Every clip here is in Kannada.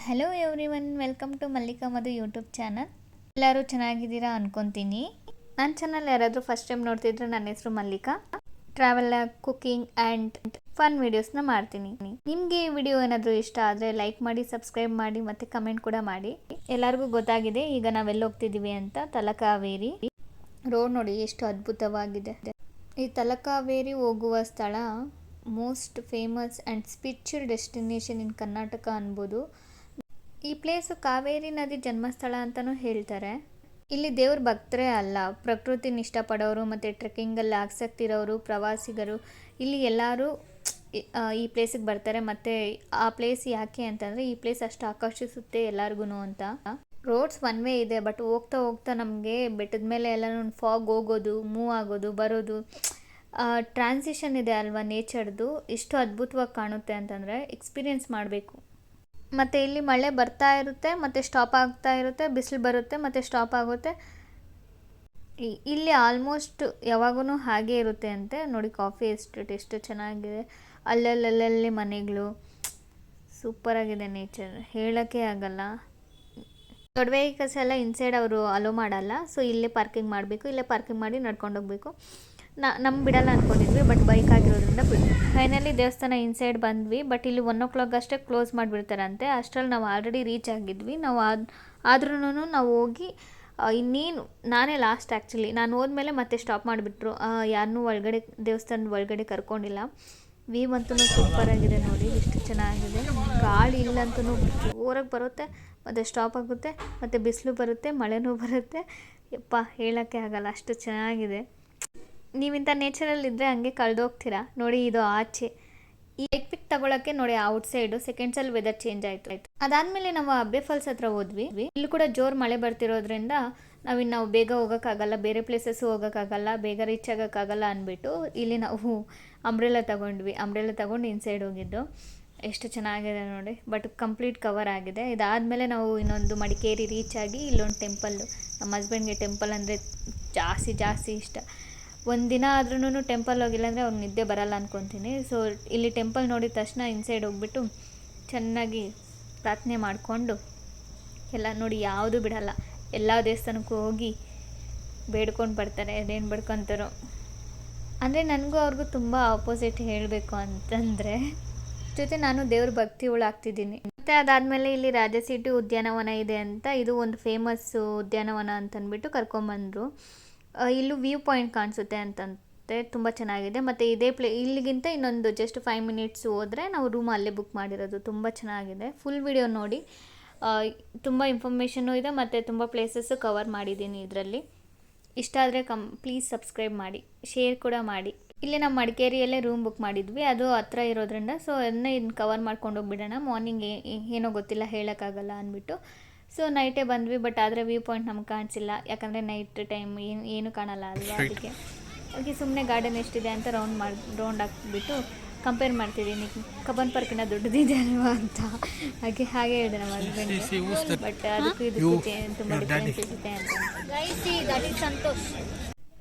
Hello everyone, welcome to Mallika Madhu YouTube channel. ಎಲ್ಲರೂ ಚೆನ್ನಾಗಿದ್ದೀರಾ ಅನ್ಕೊತೀನಿ. ನನ್ನ ಚಾನಲ್ ಯಾರಾದರೂ ಫಸ್ಟ್ ಟೈಮ್ ನೋಡ್ತಿದ್ರೆ ನನ್ನ ಹೆಸರು Mallika. Travel, cooking and fun ವೀಡಿಯೋಸ್ನ ಮಾಡ್ತೀನಿ. ನಿಮಗೆ ಈ ವಿಡಿಯೋ ಏನಾದರೂ ಇಷ್ಟ ಆದರೆ ಲೈಕ್ ಮಾಡಿ, ಸಬ್ಸ್ಕ್ರೈಬ್ ಮಾಡಿ ಮತ್ತು ಕಮೆಂಟ್ ಕೂಡ ಮಾಡಿ. ಎಲ್ಲರಿಗೂ ಗೊತ್ತಾಗಿದೆ ಈಗ ನಾವೆಲ್ಲ ಹೋಗ್ತಿದ್ದೀವಿ ಅಂತ. ತಲಕಾವೇರಿ ರೋಡ್ ನೋಡಿ ಎಷ್ಟು ಅದ್ಭುತವಾಗಿದೆ. ಈ ತಲಕಾವೇರಿ ಹೋಗುವ ಸ್ಥಳ most famous and spiritual destination in Karnataka ಅನ್ಬೋದು. ಈ ಪ್ಲೇಸು ಕಾವೇರಿ ನದಿ ಜನ್ಮಸ್ಥಳ ಅಂತಲೂ ಹೇಳ್ತಾರೆ. ಇಲ್ಲಿ ದೇವ್ರ ಭಕ್ತರೇ ಅಲ್ಲ, ಪ್ರಕೃತಿನ ಇಷ್ಟಪಡೋರು ಮತ್ತು ಟ್ರೆಕ್ಕಿಂಗಲ್ಲಿ ಆಸಕ್ತಿ ಇರೋರು, ಪ್ರವಾಸಿಗರು ಇಲ್ಲಿ ಎಲ್ಲರೂ ಈ ಪ್ಲೇಸಿಗೆ ಬರ್ತಾರೆ. ಮತ್ತು ಆ ಪ್ಲೇಸ್ ಯಾಕೆ ಅಂತಂದರೆ ಈ ಪ್ಲೇಸ್ ಅಷ್ಟು ಆಕರ್ಷಿಸುತ್ತೆ ಎಲ್ಲರಿಗೂ ಅಂತ. ರೋಡ್ಸ್ ಒನ್ ವೇ ಇದೆ, ಬಟ್ ಹೋಗ್ತಾ ಹೋಗ್ತಾ ನಮಗೆ ಬೆಟ್ಟದ ಮೇಲೆ ಎಲ್ಲ ಫಾಗ್ ಹೋಗೋದು, ಮೂವ್ ಆಗೋದು, ಬರೋದು, ಟ್ರಾನ್ಸಿಷನ್ ಇದೆ ಅಲ್ವಾ ನೇಚರ್ದು. ಎಷ್ಟು ಅದ್ಭುತವಾಗಿ ಕಾಣುತ್ತೆ ಅಂತಂದರೆ ಎಕ್ಸ್ಪೀರಿಯೆನ್ಸ್ ಮಾಡಬೇಕು. ಮತ್ತು ಇಲ್ಲಿ ಮಳೆ ಬರ್ತಾ ಇರುತ್ತೆ ಮತ್ತು ಸ್ಟಾಪ್ ಆಗ್ತಾ ಇರುತ್ತೆ, ಬಿಸಿಲು ಬರುತ್ತೆ ಮತ್ತು ಸ್ಟಾಪ್ ಆಗುತ್ತೆ. ಇಲ್ಲಿ ಆಲ್ಮೋಸ್ಟ್ ಯಾವಾಗೂ ಹಾಗೇ ಇರುತ್ತೆ ಅಂತೆ. ನೋಡಿ ಕಾಫಿ ಎಸ್ಟೇಟ್ ಎಷ್ಟು ಚೆನ್ನಾಗಿದೆ, ಅಲ್ಲಲ್ಲಿ ಮನೆಗಳು, ಸೂಪರಾಗಿದೆ ನೇಚರ್, ಹೇಳೋಕ್ಕೆ ಆಗಲ್ಲ. ದೊಡ್ಡ ವೆಹಿಕಲ್ಸ್ ಎಲ್ಲ ಇನ್ಸೈಡ್ ಅವರು ಅಲೋ ಮಾಡಲ್ಲ, ಸೊ ಇಲ್ಲೇ ಪಾರ್ಕಿಂಗ್ ಮಾಡಬೇಕು. ಇಲ್ಲೇ ಪಾರ್ಕಿಂಗ್ ಮಾಡಿ ನಡ್ಕೊಂಡು ಹೋಗಬೇಕು. ನಮ್ಗೆ ಬಿಡಲ್ಲ ಅಂದ್ಕೊಂಡಿದ್ವಿ, ಬಟ್ ಬೈಕ್ ಆಗಿರೋದ್ರಿಂದ ಬಿಡ್ತೀವಿ. ಫೈನಲಿ ದೇವಸ್ಥಾನ ಇನ್ಸೈಡ್ ಬಂದ್ವಿ, ಬಟ್ ಇಲ್ಲಿ 1 o'clock ಅಷ್ಟೇ ಕ್ಲೋಸ್ ಮಾಡಿಬಿಡ್ತಾರಂತೆ. ಅಷ್ಟರಲ್ಲಿ ನಾವು ಆಲ್ರೆಡಿ ರೀಚ್ ಆಗಿದ್ವಿ. ನಾವು ಆದ್ರೂ ನಾವು ಹೋಗಿ ಇನ್ನೇನು ನಾನೇ ಲಾಸ್ಟ್ ಆ್ಯಕ್ಚುಲಿ. ನಾನು ಹೋದ್ಮೇಲೆ ಮತ್ತೆ ಸ್ಟಾಪ್ ಮಾಡಿಬಿಟ್ರು, ಯಾರನ್ನೂ ಒಳಗಡೆ ದೇವಸ್ಥಾನದ ಒಳಗಡೆ ಕರ್ಕೊಂಡಿಲ್ಲ. ವ್ಯೂ ಅಂತೂ ಸೂಪರಾಗಿದೆ ನೋಡಿ, ಎಷ್ಟು ಚೆನ್ನಾಗಿದೆ. ಗಾಳಿ ಇಲ್ಲಂತೂ ಜೋರಾಗಿ ಬರುತ್ತೆ ಮತ್ತು ಸ್ಟಾಪ್ ಆಗುತ್ತೆ, ಮತ್ತು ಬಿಸಿಲು ಬರುತ್ತೆ, ಮಳೆನೂ ಬರುತ್ತೆ. ಯಪ್ಪ ಹೇಳೋಕ್ಕೆ ಆಗಲ್ಲ, ಅಷ್ಟು ಚೆನ್ನಾಗಿದೆ. ನೀವಿಂಥ ನೇಚರಲ್ಲಿದ್ದರೆ ಹಂಗೆ ಕಳೆದೋಗ್ತೀರಾ. ನೋಡಿ ಇದು ಆಚೆ ಈ ಪಿಕ್ ತಗೊಳಕ್ಕೆ ನೋಡಿ ಔಟ್ಸೈಡು ಸೆಕೆಂಡ್ಸಲ್ಲಿ ವೆದರ್ ಚೇಂಜ್ ಆಯಿತು. ಅದಾದಮೇಲೆ ನಾವು ಅಬ್ಬೆ ಫಾಲ್ಸ್ ಹತ್ರ ಹೋದ್ವಿ. ಇಲ್ಲಿ ಕೂಡ ಜೋರು ಮಳೆ ಬರ್ತಿರೋದ್ರಿಂದ ನಾವು ಬೇಗ ಹೋಗೋಕ್ಕಾಗಲ್ಲ, ಬೇರೆ ಪ್ಲೇಸಸ್ಸು ಹೋಗೋಕ್ಕಾಗಲ್ಲ, ಬೇಗ ರೀಚ್ ಆಗೋಕ್ಕಾಗಲ್ಲ ಅಂದ್ಬಿಟ್ಟು ಇಲ್ಲಿ ನಾವು ಅಂಬ್ರೆಲಾ ತಗೊಂಡು ಇನ್ಸೈಡ್ ಹೋಗಿದ್ದು. ಎಷ್ಟು ಚೆನ್ನಾಗಿದೆ ನೋಡಿ, ಬಟ್ ಕಂಪ್ಲೀಟ್ ಕವರ್ ಆಗಿದೆ. ಇದಾದಮೇಲೆ ನಾವು ಇನ್ನೊಂದು ಮಡಿಕೇರಿ ರೀಚ್ ಆಗಿ ಇಲ್ಲೊಂದು ಟೆಂಪಲ್ಲು. ನಮ್ಮ ಹಸ್ಬೆಂಡ್ಗೆ ಟೆಂಪಲ್ ಅಂದರೆ ಜಾಸ್ತಿ ಇಷ್ಟ. ಒಂದು ದಿನ ಆದ್ರೂ ಟೆಂಪಲ್ ಹೋಗಿಲ್ಲ ಅಂದರೆ ಅವ್ರಿಗೆ ನಿದ್ದೆ ಬರಲ್ಲ ಅಂದ್ಕೊತೀನಿ. ಸೊ ಇಲ್ಲಿ ಟೆಂಪಲ್ ನೋಡಿದ ತಕ್ಷಣ ಇನ್ಸೈಡ್ ಹೋಗ್ಬಿಟ್ಟು ಚೆನ್ನಾಗಿ ಪ್ರಾರ್ಥನೆ ಮಾಡಿಕೊಂಡು ಎಲ್ಲ ನೋಡಿ, ಯಾವುದು ಬಿಡಲ್ಲ, ಎಲ್ಲ ದೇವಸ್ಥಾನಕ್ಕೂ ಹೋಗಿ ಬೇಡ್ಕೊಂಡು ಬರ್ತಾರೆ. ಅದೇನು ಬೇಡ್ಕೊತಾರೋ ಅಂದರೆ ನನಗೂ ಅವ್ರಿಗೂ ತುಂಬ ಆಪೋಸಿಟ್ ಹೇಳಬೇಕು ಅಂತಂದರೆ. ಜೊತೆ ನಾನು ದೇವ್ರ ಭಕ್ತಿಗಳು ಆಗ್ತಿದ್ದೀನಿ. ಮತ್ತು ಅದಾದಮೇಲೆ ಇಲ್ಲಿ ರಾಜಸೀಟು ಉದ್ಯಾನವನ ಇದೆ ಅಂತ, ಇದು ಒಂದು ಫೇಮಸ್ ಉದ್ಯಾನವನ ಅಂತಂದ್ಬಿಟ್ಟು ಕರ್ಕೊಂಬಂದರು. ಇಲ್ಲೂ ವ್ಯೂ ಪಾಯಿಂಟ್ ಕಾಣಿಸುತ್ತೆ ಅಂತಂತೆ, ತುಂಬ ಚೆನ್ನಾಗಿದೆ. ಮತ್ತು ಇದೇ ಇಲ್ಲಿಗಿಂತ ಇನ್ನೊಂದು ಜಸ್ಟ್ 5 minutes ಹೋದರೆ ನಾವು ರೂಮ್ ಅಲ್ಲೇ ಬುಕ್ ಮಾಡಿರೋದು. ತುಂಬ ಚೆನ್ನಾಗಿದೆ. ಫುಲ್ ವಿಡಿಯೋ ನೋಡಿ, ತುಂಬ ಇನ್ಫಾರ್ಮೇಷನ್ನು ಇದೆ ಮತ್ತು ತುಂಬ ಪ್ಲೇಸಸ್ಸು ಕವರ್ ಮಾಡಿದ್ದೀನಿ ಇದರಲ್ಲಿ. ಇಷ್ಟ ಆದರೆ ಪ್ಲೀಸ್ ಸಬ್ಸ್ಕ್ರೈಬ್ ಮಾಡಿ, ಶೇರ್ ಕೂಡ ಮಾಡಿ. ಇಲ್ಲಿ ನಾವು ಮಡಿಕೇರಿಯಲ್ಲೇ ರೂಮ್ ಬುಕ್ ಮಾಡಿದ್ವಿ, ಅದು ಹತ್ರ ಇರೋದ್ರಿಂದ ಸೊ ಅದನ್ನ ಇನ್ನು ಕವರ್ ಮಾಡ್ಕೊಂಡು ಹೋಗ್ಬಿಡೋಣ. ಮಾರ್ನಿಂಗ್ ಏನೋ ಗೊತ್ತಿಲ್ಲ, ಹೇಳೋಕ್ಕಾಗಲ್ಲ ಅಂದ್ಬಿಟ್ಟು ಸೊ ನೈಟೇ ಬಂದ್ವಿ. ಬಟ್ ಆದರೆ ವ್ಯೂ ಪಾಯಿಂಟ್ ನಮ್ಗೆ ಕಾಣಿಸಿಲ್ಲ, ಯಾಕಂದರೆ ನೈಟ್ ಟೈಮ್ ಏನು ಕಾಣಲ್ಲ ಅಲ್ವಾ. ಅದಕ್ಕೆ ಸುಮ್ಮನೆ ಗಾರ್ಡನ್ ಎಷ್ಟಿದೆ ಅಂತ ರೌಂಡ್ ಹಾಕ್ಬಿಟ್ಟು ಕಂಪೇರ್ ಮಾಡ್ತಿದ್ದೀನಿ, ಕಬ್ಬನ್ ಪಾರ್ಕಿನ ದೊಡ್ಡದಿದೆ ಅಲ್ವಾ ಅಂತ. ಹಾಗೆ ಹೇಳಿದೆ ನಮ್ಮ ಹಸ್ಬೆಂಡ್ಗೆ. ಬಟ್ ಅದಕ್ಕೂ ಇದಕ್ಕೂ ತುಂಬ ಡಿಫ್ರೆನ್ಸ್ ಇರುತ್ತೆ ಅಂತ. ಸಂತೋಷ್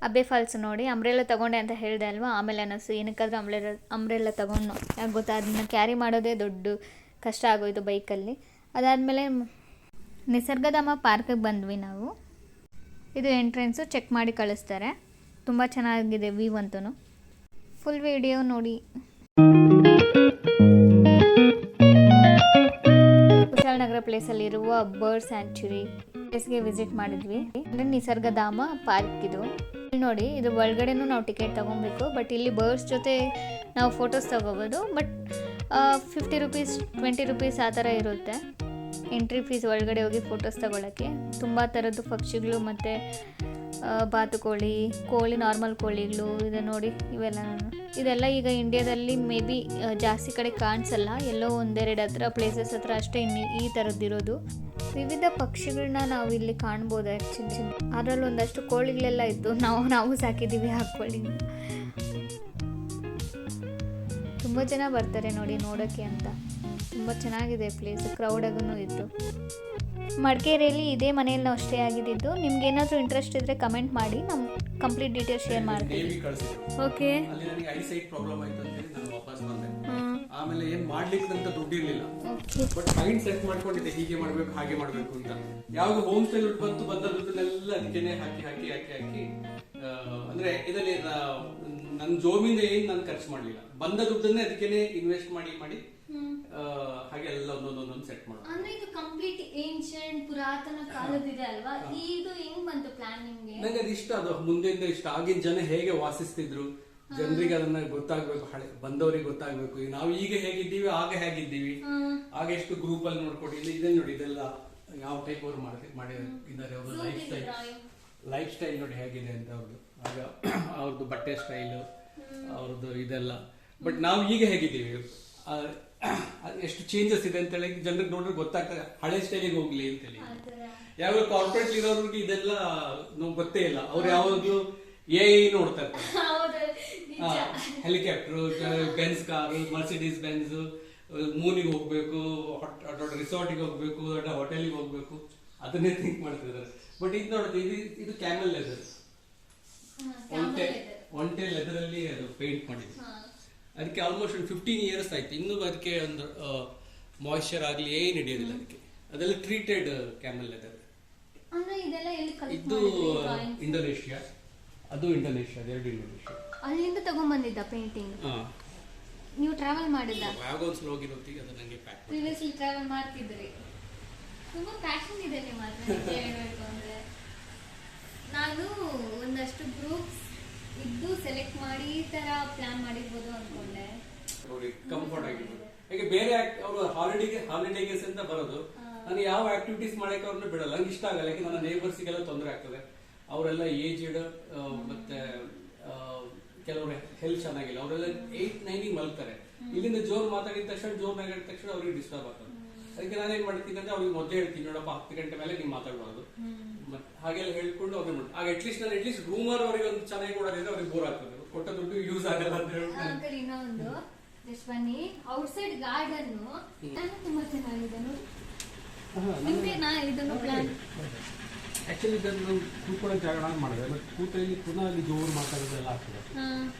ಅಬ್ಬೆ ಫಾಲ್ಸ್ ನೋಡಿ, ಅಂಬ್ರೆಲ್ಲ ತೊಗೊಂಡೆ ಅಂತ ಹೇಳಿದೆ ಅಲ್ವಾ. ಆಮೇಲೆ ಅನ್ನಿಸ್ತು ಏನಕ್ಕಾದ್ರೂ ಅಂಬ್ರೆಲ್ಲ ತೊಗೊಂಡು, ಯಾಕೆ ಗೊತ್ತಾ, ಅದನ್ನ ಕ್ಯಾರಿ ಮಾಡೋದೇ ದೊಡ್ಡ ಕಷ್ಟ ಆಗೋಯ್ತು ಬೈಕಲ್ಲಿ. ಅದಾದಮೇಲೆ ನಿಸರ್ಗಧಾಮ ಪಾರ್ಕಿಗೆ ಬಂದ್ವಿ ನಾವು. ಇದು ಎಂಟ್ರೆನ್ಸು, ಚೆಕ್ ಮಾಡಿ ಕಳಿಸ್ತಾರೆ. ತುಂಬ ಚೆನ್ನಾಗಿದೆ ವ್ಯೂ ಅಂತೂ. ಫುಲ್ ವಿಡಿಯೋ ನೋಡಿ. ಕುಶಾಲನಗರ ಪ್ಲೇಸಲ್ಲಿರುವ ಬರ್ಡ್ ಸ್ಯಾಂಕ್ಚುರಿ ಪ್ಲೇಸ್ಗೆ ವಿಸಿಟ್ ಮಾಡಿದ್ವಿ. ಅಂದರೆ ನಿಸರ್ಗಧಾಮ ಪಾರ್ಕ್ ಇದು. ನೋಡಿ, ಇದು ಒಳಗಡೆನೂ ನಾವು ಟಿಕೆಟ್ ತೊಗೊಬೇಕು, ಬಟ್ ಇಲ್ಲಿ ಬರ್ಡ್ಸ್ ಜೊತೆ ನಾವು ಫೋಟೋಸ್ ತೊಗೋಬೋದು. ಬಟ್ 50 rupees 20 rupees ಆ ಥರ ಇರುತ್ತೆ ಎಂಟ್ರಿ ಫೀಸ್ ಒಳಗಡೆ ಹೋಗಿ ಫೋಟೋಸ್ ತೊಗೊಳಕ್ಕೆ. ತುಂಬ ಥರದ್ದು ಪಕ್ಷಿಗಳು ಮತ್ತು ಬಾತುಕೋಳಿ, ನಾರ್ಮಲ್ ಕೋಳಿಗಳು ಇದೆ ನೋಡಿ. ಇದೆಲ್ಲ ಈಗ ಇಂಡಿಯಾದಲ್ಲಿ ಮೇ ಬಿ ಜಾಸ್ತಿ ಕಡೆ ಕಾಣಿಸಲ್ಲ, ಎಲ್ಲೋ 1-2 ಹತ್ರ ಪ್ಲೇಸಸ್ ಹತ್ರ ಅಷ್ಟೇ ಈ ಥರದ್ದಿರೋದು. ವಿವಿಧ ಪಕ್ಷಿಗಳನ್ನ ನಾವು ಇಲ್ಲಿ ಕಾಣ್ಬೋದು ಆ್ಯಕ್ಚುಲಿ. ಅದರಲ್ಲಿ ಒಂದಷ್ಟು ಕೋಳಿಗಳೆಲ್ಲ ಇತ್ತು, ನಾವು ಸಾಕಿದ್ದೀವಿ ಆ ಕೋಳಿನ. ತುಂಬ ಜನ ಬರ್ತಾರೆ ನೋಡಿ ನೋಡೋಕ್ಕೆ ಅಂತ. ತುಂಬ ಚೆನ್ನಾಗಿದೆ ಪ್ಲೇಸ್, ಕ್ರೌಡಾಗೂ ಇತ್ತು. ಮಡಿಕೇರಿಯಲ್ಲಿ ಇದೇ ಮನೆಯಲ್ಲಿ ನಾವು ಸ್ಟೇ ಆಗಿದ್ದು. ನಿಮ್ಗೆ ಏನಾದರೂ ಇಂಟ್ರೆಸ್ಟ್ ಇದ್ದರೆ ಕಮೆಂಟ್ ಮಾಡಿ, ನಮ್ಮ ಕಂಪ್ಲೀಟ್ ಡೀಟೇಲ್ಸ್ ಶೇರ್ ಮಾಡ್ತೀವಿ. ಓಕೆ. ಆಮೇಲೆ ಏನ್ ಮಾಡ್ಲಿಕ್ಕೆ ಅಂತ ದುಡ್ಡು ಇರ್ಲಿಲ್ಲ. ಬಟ್ ಮೈಂಡ್ ಸೆಟ್ ಮಾಡ್ಕೊಂಡಿದ್ದೆ ಹೀಗೆ ಮಾಡ್ಬೇಕು ಹಾಗೆ ಮಾಡ್ಬೇಕು ಅಂತ. ಯಾವಾಗ ಹೋಮ್ ಸ್ಟೇ ದುಡ್ಡು ಬಂದ ದುಡ್ಡನ್ನೆಲ್ಲ ಅದಕ್ಕೇನೆ ಹಾಕಿ ಅಂದ್ರೆ ಇದರಲ್ಲಿ ನನ್ನ ಜೋಬಿಂದ ಏನ್ ನಾನು ಖರ್ಚು ಮಾಡ್ಲಿಲ್ಲ, ಬಂದ ದುಡ್ಡನ್ನೇ ಅದಕ್ಕೇನೆ ಇನ್ವೆಸ್ಟ್ ಮಾಡಿ ಹಾಗೆ ಎಲ್ಲ ಒಂದೊಂದೊಂದೊಂದು ಸೆಟ್ ಮಾಡೋದು. ಅಂದ್ರೆ ಇದು ಕಂಪ್ಲೀಟ್ ಏನ್ಷಿಯಂಟ್ ಪುರಾತನ ಕಾಲದಿದೆ ಅಲ್ವಾ, ಇದು ಹೆಂಗ್ ಬಂತು ಪ್ಲಾನ್ ನಿಮ್ಗೆ? ನಂಗೆ ಅದು ಇಷ್ಟ, ಅದು ಮುಂದೆಯಿಂದ ಇಷ್ಟ. ಆಗಿನ ಜನ ಹೇಗೆ ವಾಸಿಸ್ತಿದ್ರು, ಜನರಿಗೆ ಅದನ್ನ ಗೊತ್ತಾಗ್ಬೇಕು, ಹಳೆ ಬಂದವರಿಗೆ ಗೊತ್ತಾಗ್ಬೇಕು. ನಾವು ಈಗ ಹೇಗಿದ್ದೀವಿ ಆಗ ಹೇಗಿದ್ದೀವಿ, ಆಗ ಎಷ್ಟು ಗ್ರೂಪ್ ಅಲ್ಲಿ ನೋಡ್ಕೊಡಿ. ಇದನ್ನ ನೋಡಿ, ಇದೆಲ್ಲ ಯಾವ ಟೈಪ್ ಅವ್ರು ಮಾಡಿದ್ದಾರೆ, ಅವ್ರ ಲೈಫ್ ಸ್ಟೈಲ್ ನೋಡಿ ಹೇಗಿದೆ ಅಂತ ಅವ್ರದ್ದು. ಆಗ ಅವ್ರದ್ದು ಬಟ್ಟೆ ಸ್ಟೈಲ್, ಅವ್ರದ್ದು ಇದೆಲ್ಲ. ಬಟ್ ನಾವು ಈಗ ಹೇಗಿದ್ದೀವಿ, ಎಷ್ಟು ಚೇಂಜಸ್ ಇದೆ ಅಂತ ಹೇಳಿ ಜನರಿಗೆ ನೋಡ್ರೆ ಗೊತ್ತಾಗ್ತದೆ, ಹಳೆ ಸ್ಟೈಲಿಗೆ ಹೋಗ್ಲಿ ಅಂತ ಹೇಳಿ. ಯಾವಾಗ ಕಾರ್ಪೊರೇಟ್ ಇರೋರಿಗೆ ಇದೆಲ್ಲ ಗೊತ್ತೇ ಇಲ್ಲ. ಅವ್ರು ಯಾವಾಗ್ಲೂ ನೋಡ್ತಾ ಇರ್ತಾರೆ, helicopter, Benz car, Mercedes Benz, ಮೂನಿಗೆ ಹೋಗ್ಬೇಕು, ದೊಡ್ಡ ರಿಸಾರ್ಟಿಗೆ ಹೋಗ್ಬೇಕು, ದೊಡ್ಡ ಹೋಟೆಲ್ಗೆ ಹೋಗ್ಬೇಕು, ಅದನ್ನೇ ಥಿಂಕ್ ಮಾಡ್ತಿದ್ದಾರೆ. ಬಟ್ ಇದು ನೋಡುತ್ತೆ, ಇದು ಕ್ಯಾಮೆಲ್ ಲೆದರ್, ಒಂಟೆ ಲೆದರ್ ಅಲ್ಲಿ ಅದು ಪೇಂಟ್ ಮಾಡಿದೆ. ಅದಕ್ಕೆ ಆಲ್ಮೋಸ್ಟ್ ಒಂದು 15 years ಆಯ್ತು. ಇನ್ನೂ ಅದಕ್ಕೆ ಒಂದು ಮಾಯಿಶ್ಚರ್ ಆಗ್ಲಿ ಏನು ಹಿಡಿಯೋದಿಲ್ಲ ಅದಕ್ಕೆ. ಅದೆಲ್ಲ ಟ್ರೀಟೆಡ್ ಕ್ಯಾಮೆಲ್ ಲೆದರ್. ಇದು ಇಂಡೋನೇಷ್ಯಾ, ಅದು ಇಂಡೋನೇಷ್ಯಾ, ಎರಡು ಇಂಡೋನೇಷ್ಯಾ. ಅಲ್ಲಿಂದ ತಗೊಂಡ್ಬಂದಿದ್ದ ಪೇಂಟಿಂಗ್. ನೀವು ಟ್ರಾವೆಲ್ ಮಾಡಿದ್ದ? ವ್ಯಾಗೋನ್ಸ್ ಹೋಗಿರೋತಿ, ಅದು ನನಗೆ ಪ್ಯಾಕ್. ಪ್ರಿವಿಯಸ್ಲಿ ಟ್ರಾವೆಲ್ ಮಾಡ್ತಿದ್ರಿ, ತುಂಬಾ ಪ್ಯಾಷನ್ ಇದೆ ನಿಮ್ಮ ಹತ್ರ ಹೇಳ್ಬೇಕು ಅಂದ್ರೆ. ನಾನು ಒಂದಷ್ಟು ಗ್ರೂಪ್ಸ್ ಇದ್ದು ಸೆಲೆಕ್ಟ್ ಮಾಡಿ ಈ ತರ ಪ್ಲಾನ್ ಮಾಡಿರ್ಬೋದು ಅನ್ಕೊಂಡೆ. ಅವ್ರಿಗೆ ಕಂಫರ್ಟ್ ಆಗಿರ್ಬೋದು. ಈಗ ಬೇರೆ ಅವರು ಹಾಲಿಡೇಸ್ ಅಂತ ಬರೋದು, ನಾನು ಯಾವ ಆಕ್ಟಿವಿಟೀಸ್ ಮಾಡಕ್ಕೆ ಅವ್ರನ್ನ ಬಿಡಲ್ಲ, ನಂಗೆ ಇಷ್ಟ ಆಗಲ್ಲ. ಯಾಕೆ ನನ್ನ ನೇಬರ್ಸಿಗೆಲ್ಲ ತೊಂದರೆ ಆಗ್ತದೆ. ಅವರೆಲ್ಲ ಏಜ್ಡ್, ಮತ್ತೆ ಕೆಲವರು ಹೆಲ್ತ್ ಚೆನ್ನಾಗಿಲ್ಲ, ಅವರೆಲ್ಲ 8-9 ಮಲ್ತಾರೆ. ಇಲ್ಲಿಂದ ಜೋರ್ ಮಾತಾಡಿದ ತಕ್ಷಣ, ಜೋರ್ನಾಗಿದ ತಕ್ಷಣ ಅವ್ರಿಗೆ ಡಿಸ್ಟರ್ಬ್ ಆಗ್ತದೆ. ಅದಕ್ಕೆ ನಾನೇನ್ ಮಾಡ್ತೀನಿ ಅಂದ್ರೆ ಅವ್ರಿಗೆ ಮೊದಲೇ ಹೇಳ್ತೀನಿ, ನೋಡಪ್ಪ 10 ಗಂಟೆ ಮೇಲೆ ನೀವು ಮಾತಾಡಬಾರ್ದು, ಹಾಗೆಲ್ಲ ಹೇಳ್ಕೊಂಡು ಅವ್ರಿಗೆ ಮಾಡಿ. ಆಗ ಅಟ್ಲೀಸ್ಟ್ ರೂಮರ್ ಅವರಿಗೆ ಒಂದು ಚೆನ್ನಾಗಿ ಕೊಡೋದ್ರಿಂದ ಅವ್ರಿಗೆ ಬೋರ್ ಆಗ್ತದೆ, ಕೊಟ್ಟ ದುಡ್ಡು ಯೂಸ್ ಆಗಲ್ಲ ಅಂತ ಹೇಳ್ಬಿಟ್ಟು. ಇನ್ನೊಂದು ಜಸ್ಟ್ ಬನ್ನಿ, ಔಟ್ಸೈಡ್ ಗಾರ್ಡನ್ ತುಂಬಾ ಚೆನ್ನಾಗಿದೆ ನೋಡಿ. ಇದನ್ನು ಪ್ಲಾನ್ ಆಕ್ಚುಲಿ ಇದನ್ನು ಕೂತ್ಕೊಳ್ಳೋಕೆ ಜಾಗ ಮಾಡಿದೆ, ಬಟ್ ಕೂತಲ್ಲಿ ಪುನಃ ಅಲ್ಲಿ ಜೋರು ಮಾತಾಡೋದೆಲ್ಲ ಆಗ್ತದೆ.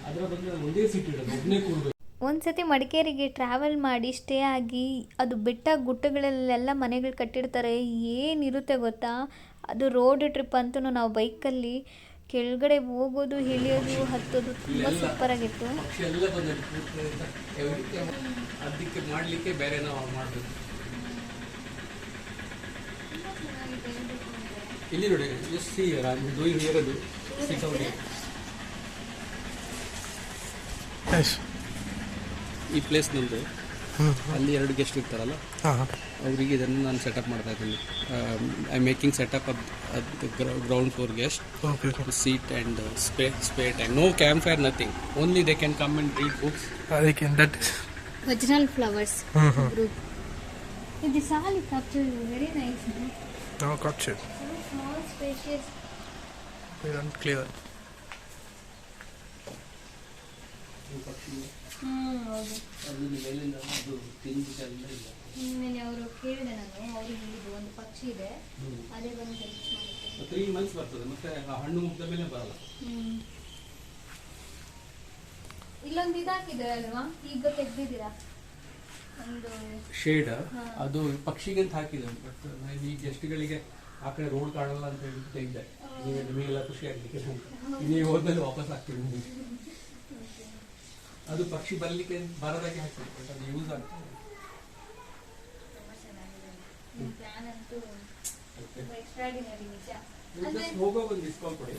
ಅದರ ಬಂದ್ರೆ ಒಂದೇ ಸೀಟ್ ಇಡೋದು, ಒಬ್ಬನೇ ಕೂರ್ಬೇಕು. ಒಂದ್ಸತಿ ಮಡಿಕೇರಿಗೆ ಟ್ರಾವೆಲ್ ಮಾಡಿ ಸ್ಟೇ ಆಗಿ, ಅದು ಬೆಟ್ಟ ಗುಡ್ಡಗಳಲ್ಲೆಲ್ಲ ಮನೆಗಳು ಕಟ್ಟಿರ್ತಾರೆ. ಏನಿರುತ್ತೆ ಗೊತ್ತಾ, ಅದು ರೋಡ್ ಟ್ರಿಪ್ ಅಂತೂ ನಾವು ಬೈಕಲ್ಲಿ ಕೆಳಗಡೆ ಹೋಗೋದು, ಇಳಿಯೋದು, ಹತ್ತೋದು ತುಂಬ ಸೂಪರ್ ಆಗಿತ್ತು. ಅದಕ್ಕೆ ಮಾಡಲಿಕ್ಕೆ ಬೇರೆ ನಾವು ಮಾಡಬೇಕು. ಇಲ್ಲಿ ನೋಡಿ, ಈ ಪ್ಲೇಸ್ ನಮ್ಮದು. ಅಲ್ಲಿ 2 ಗೆಸ್ಟ್ ಇರ್ತಾರಲ್ಲ, ಅವರಿಗೆ ಇದನ್ನು ನಾನು ಸೆಟಪ್ ಮಾಡ್ತಾ ಇದ್ದೀನಿ. I making setup ground floor guest, seat and spare time. No camp fire, nothing. Only they can come and read books. Original flowers group. This all is captured very nice. No, captured. So small, spacious. Very unclear. ಹೌದು. ನಿನ್ನೆ ಅವರು ಕೇಳಿದೆ ನಾನು, ಅವ್ರಿಗೆ ಇದು ಒಂದು ಪಕ್ಷಿ ಇದೆ, ಅದೇ ಬಂದು ಹೆಲ್ಪ್ ಮಾಡುತ್ತೆ. 3 months ಬರ್ತದೆ, ಮತ್ತೆ ಹಣ್ಣು ಮುಗ್ದ ಮೇಲೆ ಬರಲ್ಲ. ಇಲ್ಲೊಂದು ಇದಾಕಿದ್ದಾರೆ ಅಲ್ವಾ, ಈಗ ತೆಗ್ದಿದ್ದೀರಾ ಒಂದು ಶೇಡ್, ಅದು ಪಕ್ಷಿಗೆ ಅಂತ ಹಾಕಿದೆ. ಬಟ್ ಈ ಗೆಸ್ಟ್ಗಳಿಗೆ ಆ ಕಡೆ ರೋಡ್ ಕಾಣಲ್ಲ ಅಂತ ಹೇಳಿ ತೆಗ್ದೆ. ನಿಮಗೆಲ್ಲ ಖುಷಿ ಆಗ್ಲಿಕ್ಕೆ ನೀವು ಹೋದ್ಮೇಲೆ ವಾಪಸ್ ಹಾಕ್ತೀವಿ. ಅದು ಪಕ್ಷಿ ಬರ್ಲಿಕ್ಕೆ ಬರದಾಗೆ ಹಾಕ್ತೀವಿ, ಬಟ್ ಅದು ಯೂಸ್ ಆಗ್ತದೆ. ಹೋಗೋ ಒಂದು ಡಿಸ್ಕೌಂಟ್ ಕೊಡಿ.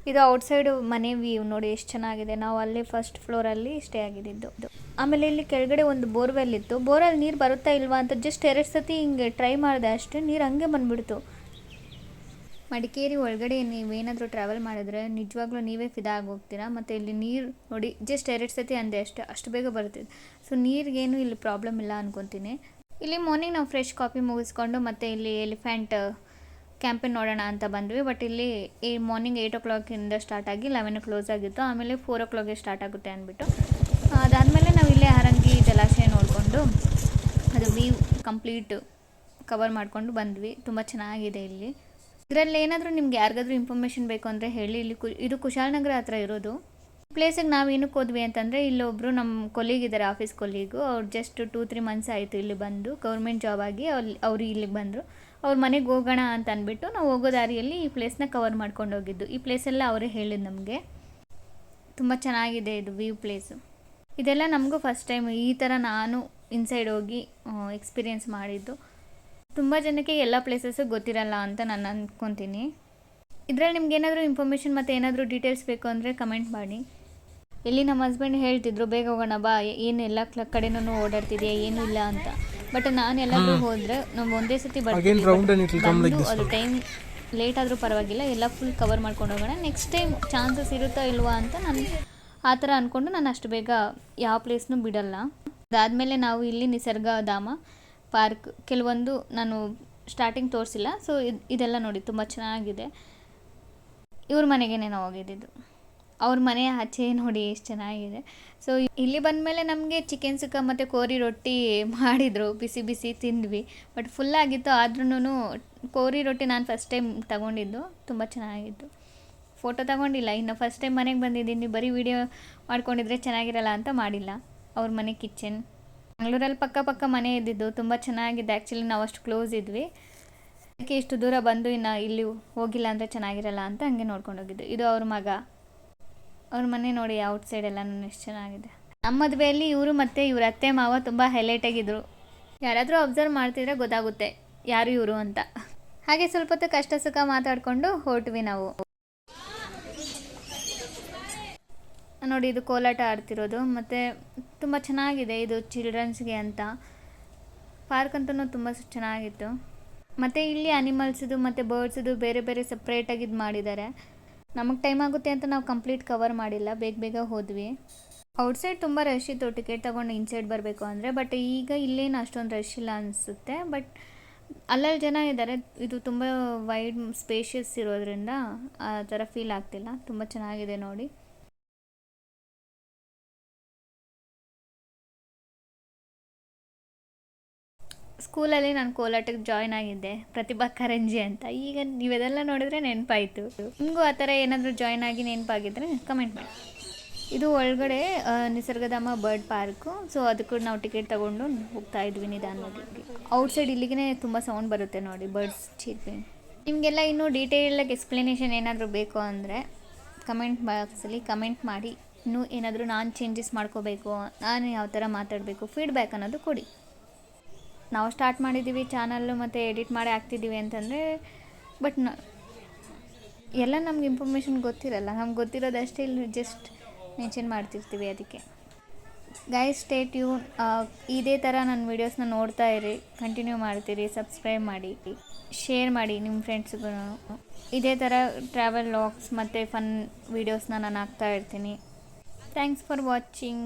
ಇದು ಔಟ್ಸೈಡ್ ಮನೆ ವ್ಯೂ ನೋಡಿ ಎಷ್ಟು ಚೆನ್ನಾಗಿದೆ. ನಾವು ಅಲ್ಲಿ ಫಸ್ಟ್ ಫ್ಲೋರಲ್ಲಿ ಸ್ಟೇ ಆಗಿದ್ದು. ಆಮೇಲೆ ಇಲ್ಲಿ ಕೆಳಗಡೆ ಒಂದು ಬೋರ್ವೆಲ್ ಇತ್ತು. ಬೋರಲ್ಲಿ ನೀರು ಬರುತ್ತಾ ಇಲ್ವಾ ಅಂತ ಜಸ್ಟ್ 2 ಸತಿ ಹಿಂಗೆ ಟ್ರೈ ಮಾಡಿದೆ ಅಷ್ಟೇ, ನೀರು ಹಂಗೆ ಬಂದುಬಿಡ್ತು. ಮಡಿಕೇರಿ ಒಳಗಡೆ ನೀವೇನಾದರೂ ಟ್ರಾವೆಲ್ ಮಾಡಿದ್ರೆ ನಿಜವಾಗ್ಲೂ ನೀವೇ ಫಿದಾ ಆಗೋಗ್ತೀರಾ. ಮತ್ತು ಇಲ್ಲಿ ನೀರು ನೋಡಿ, ಜಸ್ಟ್ 2 ಸತಿ ಅಂದೆ ಅಷ್ಟು ಬೇಗ ಬರ್ತಿದೆ. ಸೊ ನೀರಿಗೇನು ಇಲ್ಲಿ ಪ್ರಾಬ್ಲಮ್ ಇಲ್ಲ ಅನ್ಕೊತೀನಿ. ಇಲ್ಲಿ ಮಾರ್ನಿಂಗ್ ನಾವು ಫ್ರೆಶ್ ಕಾಫಿ ಮುಗಿಸ್ಕೊಂಡು ಮತ್ತೆ ಇಲ್ಲಿ ಎಲಿಫೆಂಟ್ ಕ್ಯಾಂಪೇನ್ ನೋಡೋಣ ಅಂತ ಬಂದ್ವಿ. ಬಟ್ ಇಲ್ಲಿ ಮಾರ್ನಿಂಗ್ 8 o'clock ಸ್ಟಾರ್ಟ್ ಆಗಿ 11 ಕ್ಲೋಸ್ ಆಗಿತ್ತು. ಆಮೇಲೆ 4 o'clock ಸ್ಟಾರ್ಟ್ ಆಗುತ್ತೆ ಅಂದ್ಬಿಟ್ಟು ಅದಾದಮೇಲೆ ನಾವು ಇಲ್ಲೇ ಹಾರಂಗಿ ಜಲಾಶಯ ನೋಡಿಕೊಂಡು ಅದು ವ್ಯೂ ಕಂಪ್ಲೀಟ್ ಕವರ್ ಮಾಡಿಕೊಂಡು ಬಂದ್ವಿ. ತುಂಬ ಚೆನ್ನಾಗಿದೆ ಇಲ್ಲಿ. ಇದರಲ್ಲಿ ಏನಾದರೂ ನಿಮ್ಗೆ ಯಾರಿಗಾದ್ರೂ ಇನ್ಫಾರ್ಮೇಷನ್ ಬೇಕು ಅಂದರೆ ಹೇಳಿ. ಇಲ್ಲಿ ಇದು ಕುಶಾಲನಗರ ಹತ್ರ ಇರೋದು. ಪ್ಲೇಸಿಗೆ ನಾವು ಏನಕ್ಕೆ ಹೋದ್ವಿ ಅಂತಂದರೆ ಇಲ್ಲೊಬ್ಬರು ನಮ್ಮ ಕೊಲೀಗ್ ಇದ್ದಾರೆ, ಆಫೀಸ್ ಕೊಲೀಗು. ಅವ್ರು ಜಸ್ಟ್ 2-3 ಮಂತ್ಸ್ ಆಯಿತು ಇಲ್ಲಿ ಬಂದು, ಗೌರ್ಮೆಂಟ್ ಜಾಬ್ ಆಗಿ ಅವರು ಇಲ್ಲಿಗೆ ಬಂದರು. ಅವ್ರ ಮನೆಗೆ ಹೋಗೋಣ ಅಂತ ಅಂದ್ಬಿಟ್ಟು ನಾವು ಹೋಗೋ ದಾರಿಯಲ್ಲಿ ಈ ಪ್ಲೇಸ್ನ ಕವರ್ ಮಾಡ್ಕೊಂಡು ಹೋಗಿದ್ದು. ಈ ಪ್ಲೇಸೆಲ್ಲ ಅವರೇ ಹೇಳಿದ್ದು ನಮಗೆ. ತುಂಬ ಚೆನ್ನಾಗಿದೆ ಇದು ವ್ಯೂ ಪ್ಲೇಸು. ಇದೆಲ್ಲ ನಮಗೂ ಫಸ್ಟ್ ಟೈಮ್ ಈ ಥರ ನಾನು ಇನ್ಸೈಡ್ ಹೋಗಿ ಎಕ್ಸ್ಪೀರಿಯೆನ್ಸ್ ಮಾಡಿದ್ದು. ತುಂಬ ಜನಕ್ಕೆ ಎಲ್ಲ ಪ್ಲೇಸಸ್ಸು ಗೊತ್ತಿರಲ್ಲ ಅಂತ ನಾನು ಅಂದ್ಕೊತೀನಿ. ಇದರಲ್ಲಿ ನಿಮ್ಗೆ ಏನಾದರೂ ಇನ್ಫಾರ್ಮೇಷನ್ ಮತ್ತು ಏನಾದರೂ ಡೀಟೇಲ್ಸ್ ಬೇಕು ಅಂದರೆ ಕಮೆಂಟ್ ಮಾಡಿ. ಇಲ್ಲಿ ನಮ್ಮ ಹಸ್ಬೆಂಡ್ ಹೇಳ್ತಿದ್ರು, ಬೇಗ ಹೋಗೋಣ ಬಾ, ಏನು ಎಲ್ಲ ಕಡೆನೂ ಓಡಾಡ್ತಿದೆಯಾ, ಏನೂ ಇಲ್ಲ ಅಂತ. ಬಟ್ ನಾನು ಎಲ್ಲಾದರೂ ಹೋದರೆ ನಾವು ಒಂದೇ ಸತಿ ಬರ್ತೀವಿ. ಅದು ಟೈಮ್ ಲೇಟ್ ಆದರೂ ಪರವಾಗಿಲ್ಲ, ಎಲ್ಲ ಫುಲ್ ಕವರ್ ಮಾಡ್ಕೊಂಡು ಹೋಗೋಣ. ನೆಕ್ಸ್ಟ್ ಟೈಮ್ ಚಾನ್ಸಸ್ ಇರುತ್ತಾ ಇಲ್ವಾ ಅಂತ ನಾನು ಆ ಥರ ಅಂದ್ಕೊಂಡು ನಾನು ಅಷ್ಟು ಬೇಗ ಯಾವ ಪ್ಲೇಸ್ನೂ ಬಿಡಲ್ಲ. ಅದಾದಮೇಲೆ ನಾವು ಇಲ್ಲಿ ನಿಸರ್ಗಧಾಮ ಪಾರ್ಕ್ ಕೆಲವೊಂದು ನಾನು ಸ್ಟಾರ್ಟಿಂಗ್ ತೋರಿಸಿಲ್ಲ. ಸೊ ಇದೆಲ್ಲ ನೋಡಿ ತುಂಬ ಚೆನ್ನಾಗಿದೆ. ಇವ್ರ ಮನೆಗೆ ನಾವು ಹೋಗಿದ್ದು. ಅವ್ರ ಮನೆ ಆಚೆ ನೋಡಿ ಎಷ್ಟು ಚೆನ್ನಾಗಿದೆ. ಸೊ ಇಲ್ಲಿ ಬಂದಮೇಲೆ ನಮಗೆ ಚಿಕನ್ ಸುಕ್ಕ ಮತ್ತು ಕೋರಿ ರೊಟ್ಟಿ ಮಾಡಿದರು, ಬಿಸಿ ಬಿಸಿ ತಿಂದ್ವಿ. ಬಟ್ ಫುಲ್ಲಾಗಿತ್ತು. ಆದ್ರೂ ಕೋರಿ ರೊಟ್ಟಿ ನಾನು ಫಸ್ಟ್ ಟೈಮ್ ತಗೊಂಡಿದ್ದು, ತುಂಬ ಚೆನ್ನಾಗಿತ್ತು. ಫೋಟೋ ತಗೊಂಡಿಲ್ಲ, ಇನ್ನು ಫಸ್ಟ್ ಟೈಮ್ ಮನೆಗೆ ಬಂದಿದ್ದೀನಿ. ಬರೀ ವಿಡಿಯೋ ಮಾಡ್ಕೊಂಡಿದ್ರೆ ಚೆನ್ನಾಗಿರಲ್ಲ ಅಂತ ಮಾಡಿಲ್ಲ. ಅವ್ರ ಮನೆ ಕಿಚನ್. ಮಂಗಳೂರಲ್ಲಿ ಪಕ್ಕ ಮನೆ ಇದ್ದಿದ್ದು, ತುಂಬ ಚೆನ್ನಾಗಿದೆ. ಆ್ಯಕ್ಚುಲಿ ನಾವು ಅಷ್ಟು ಕ್ಲೋಸ್ ಇದ್ವಿ, ಅದಕ್ಕೆ ಇಷ್ಟು ದೂರ ಬಂದು ಇನ್ನು ಇಲ್ಲಿ ಹೋಗಿಲ್ಲ ಅಂದರೆ ಚೆನ್ನಾಗಿರಲ್ಲ ಅಂತ ಹಂಗೆ ನೋಡ್ಕೊಂಡು ಹೋಗಿದ್ದು. ಇದು ಅವ್ರ ಮಗ. ಅವ್ರ ಮನೆ ನೋಡಿ ಔಟ್ ಸೈಡ್ ಎಲ್ಲ ಎಷ್ಟು ಚೆನ್ನಾಗಿದೆ. ನಮ್ಮ ಮದುವೆಯಲ್ಲಿ ಇವರು ಮತ್ತು ಇವ್ರ ಅತ್ತೆ ಮಾವ ತುಂಬ ಹೈಲೈಟಾಗಿದ್ದರು. ಯಾರಾದರೂ ಅಬ್ಸರ್ವ್ ಮಾಡ್ತಿದ್ರೆ ಗೊತ್ತಾಗುತ್ತೆ ಯಾರು ಇವರು ಅಂತ. ಹಾಗೆ ಸ್ವಲ್ಪ ಹೊತ್ತು ಕಷ್ಟ ಸುಖ ಮಾತಾಡಿಕೊಂಡು ಹೊರಟ್ವಿ ನಾವು. ನೋಡಿ ಇದು ಕೋಲಾಟ ಆಡ್ತಿರೋದು. ಮತ್ತು ತುಂಬ ಚೆನ್ನಾಗಿದೆ ಇದು ಚಿಲ್ಡ್ರನ್ಸ್ಗೆ ಅಂತ. ಪಾರ್ಕ್ ಅಂತೂ ತುಂಬ ಚೆನ್ನಾಗಿತ್ತು. ಮತ್ತು ಇಲ್ಲಿ ಅನಿಮಲ್ಸ್ದು ಮತ್ತು ಬರ್ಡ್ಸ್ದು ಬೇರೆ ಬೇರೆ ಸಪ್ರೇಟಾಗಿ ಇದು ಮಾಡಿದ್ದಾರೆ. ನಮಗೆ ಟೈಮ್ ಆಗುತ್ತೆ ಅಂತ ನಾವು ಕಂಪ್ಲೀಟ್ ಕವರ್ ಮಾಡಿಲ್ಲ, ಬೇಗ ಹೋದ್ವಿ. ಔಟ್ಸೈಡ್ ತುಂಬ ರಶ್ ಇತ್ತು ಟಿಕೆಟ್ ತೊಗೊಂಡು ಇನ್ಸೈಡ್ ಬರಬೇಕು ಅಂದರೆ. ಬಟ್ ಈಗ ಇಲ್ಲೇನು ಅಷ್ಟೊಂದು ರಶ್ ಇಲ್ಲ ಅನಿಸುತ್ತೆ. ಬಟ್ ಅಲ್ಲಲ್ಲಿ ಜನ ಇದ್ದಾರೆ. ಇದು ತುಂಬ ವೈಡ್ ಸ್ಪೇಷಿಯಸ್ ಇರೋದ್ರಿಂದ ಆ ಥರ ಫೀಲ್ ಆಗ್ತಿಲ್ಲ. ತುಂಬ ಚೆನ್ನಾಗಿದೆ ನೋಡಿ. ಸ್ಕೂಲಲ್ಲಿ ನಾನು ಕೋಲಾಟಕ್ಕೆ ಜಾಯ್ನ್ ಆಗಿದ್ದೆ, ಪ್ರತಿಭಾ ಕಾರಂಜಿ ಅಂತ. ಈಗ ನೀವೆಲ್ಲ ನೋಡಿದ್ರೆ ನೆನಪಾಯಿತು. ನಿಮಗೂ ಆ ಥರ ಏನಾದರೂ ಜಾಯ್ನ್ ಆಗಿ ನೆನಪಾಗಿದ್ದರೆ ಕಮೆಂಟ್ ಮಾಡಿ. ಇದು ಒಳಗಡೆ ನಿಸರ್ಗಧಾಮ ಬರ್ಡ್ ಪಾರ್ಕು. ಸೊ ಅದಕ್ಕೂ ನಾವು ಟಿಕೆಟ್ ತೊಗೊಂಡು ಹೋಗ್ತಾ ಇದ್ವಿ ನಿಧಾನವಾಗಿ. ಔಟ್ಸೈಡ್ ಇಲ್ಲಿಗೆ ತುಂಬ ಸೌಂಡ್ ಬರುತ್ತೆ ನೋಡಿ, ಬರ್ಡ್ಸ್ ಚೀರ್ಪಿಂಗ್. ನಿಮಗೆಲ್ಲ ಇನ್ನೂ ಡೀಟೇಲಾಗಿ ಎಕ್ಸ್ಪ್ಲನೇಷನ್ ಏನಾದರೂ ಬೇಕು ಅಂದರೆ ಕಮೆಂಟ್ ಬಾಕ್ಸಲ್ಲಿ ಕಮೆಂಟ್ ಮಾಡಿ. ಇನ್ನೂ ಏನಾದರೂ ನಾನು ಚೇಂಜಸ್ ಮಾಡ್ಕೋಬೇಕು, ನಾನು ಯಾವ ಥರ ಮಾತಾಡಬೇಕು, ಫೀಡ್ಬ್ಯಾಕ್ ಅನ್ನೋದು ಕೊಡಿ. ನಾವು ಸ್ಟಾರ್ಟ್ ಮಾಡಿದ್ದೀವಿ ಚಾನಲ್ಲು ಮತ್ತು ಎಡಿಟ್ ಮಾಡಿ ಹಾಕ್ತಿದ್ದೀವಿ ಅಂತಂದರೆ, ಬಟ್ ಎಲ್ಲ ನಮ್ಗೆ ಇನ್ಫಾರ್ಮೇಷನ್ ಗೊತ್ತಿರಲ್ಲ. ನಮ್ಗೆ ಗೊತ್ತಿರೋದಷ್ಟೇ ಇಲ್ಲಿ ಜಸ್ಟ್ ಮೆನ್ಷನ್ ಮಾಡ್ತಿರ್ತೀವಿ. ಅದಕ್ಕೆ ಗೈಸ್ ಸ್ಟೇ ಟ್ಯೂನ್. ಇದೇ ಥರ ನನ್ನ ವೀಡಿಯೋಸ್ನ ನೋಡ್ತಾ ಇರಿ, ಕಂಟಿನ್ಯೂ ಮಾಡ್ತೀರಿ. ಸಬ್ಸ್ಕ್ರೈಬ್ ಮಾಡಿ, ಶೇರ್ ಮಾಡಿ ನಿಮ್ಮ ಫ್ರೆಂಡ್ಸ್ಗೂ. ಇದೇ ಥರ ಟ್ರಾವೆಲ್ ವ್ಲಾಗ್ಸ್ ಮತ್ತು ಫನ್ ವೀಡಿಯೋಸ್ನ ನಾನು ಹಾಕ್ತಾ ಇರ್ತೀನಿ. Thanks for watching.